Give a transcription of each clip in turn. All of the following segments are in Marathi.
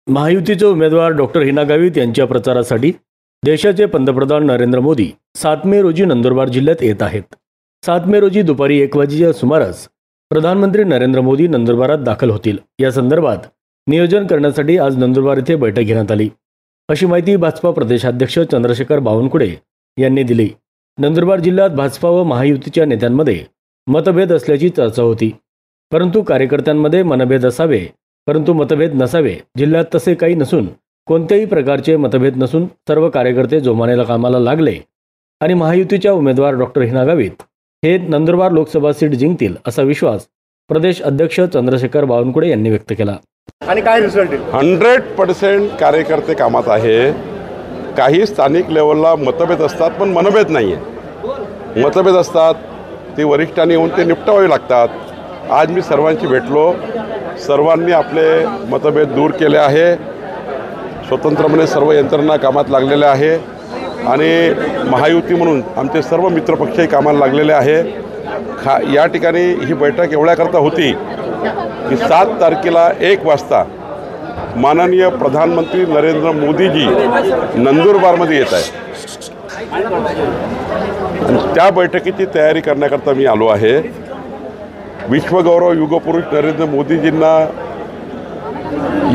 महायुतीचे उमेदवार डॉक्टर हिना गावित यांच्या प्रचारासाठी देशाचे पंतप्रधान नरेंद्र मोदी 7 मे रोजी नंदुरबार जिल्ह्यात येत आहेत. 7 मे रोजी दुपारी 1 वाजेच्या सुमारास प्रधानमंत्री नरेंद्र मोदी नंदुरबारात दाखल होतील. या संदर्भात नियोजन करण्यासाठी आज नंदुरबार येथे बैठक घेण्यात आली, अशी माहिती भाजपा प्रदेशाध्यक्ष चंद्रशेखर बावनकुळे यांनी दिली. नंदुरबार जिल्ह्यात भाजपा व महायुतीच्या नेत्यांमध्ये मतभेद असल्याची चर्चा होती, परंतु कार्यकर्त्यांमध्ये मनभेद असावे परंतु मतभेद नसावे. जिल्ह्यात तसे काही नसून कोणत्याही प्रकारचे मतभेद नसून सर्व कार्यकर्ते जोमानेला कामाला लागले आणि महायुतीच्या उमेदवार डॉक्टर हिना गावित हे नंदुरबार लोकसभा सीट जिंकतील असा विश्वास प्रदेश अध्यक्ष चंद्रशेखर बावनकुळे यांनी व्यक्त केला. आणि काय रिझल्ट आहे? 100% कार्यकर्ते कामात आहे. काही स्थानिक लेवलला मतभेद असतात पण मनभेद नाही आहे. मतभेद असतात ते वरिष्ठांनी येऊन ते निपटावे लागतात. आज मी सर्वांशी भेटलो, सर्वांनी आपले मतभेद दूर केले आहे. स्वतंत्रपणे सर्व यंत्रणा कामात लागलेल्या आहे आणि महायुती म्हणून आमचे सर्व मित्रपक्षही कामाला लागलेले आहे. या ठिकाणी ही बैठक एवढ्याकरता होती की 7 तारखेला 1 वाजता माननीय प्रधानमंत्री नरेंद्र मोदीजी नंदुरबारमध्ये येत आहे आणि त्या बैठकीची तयारी करण्याकरता मी आलो आहे. विश्वगौरव युगपुरुष नरेंद्र मोदीजींना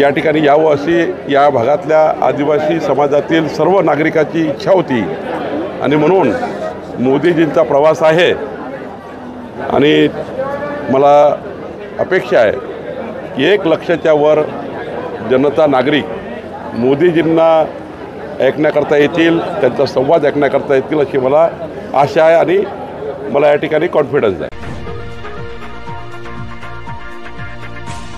या ठिकाणी यावं अशी या भागातल्या आदिवासी समाजातील सर्व नागरिकाची इच्छा होती आणि म्हणून मोदीजींचा प्रवास आहे आणि मला अपेक्षा आहे की 1 लक्षाच्या वर जनता नागरिक मोदीजींना ऐकण्याकरता येतील, त्यांचा संवाद ऐकण्याकरता येतील अशी मला आशा आहे आणि मला या ठिकाणी कॉन्फिडन्स आहे.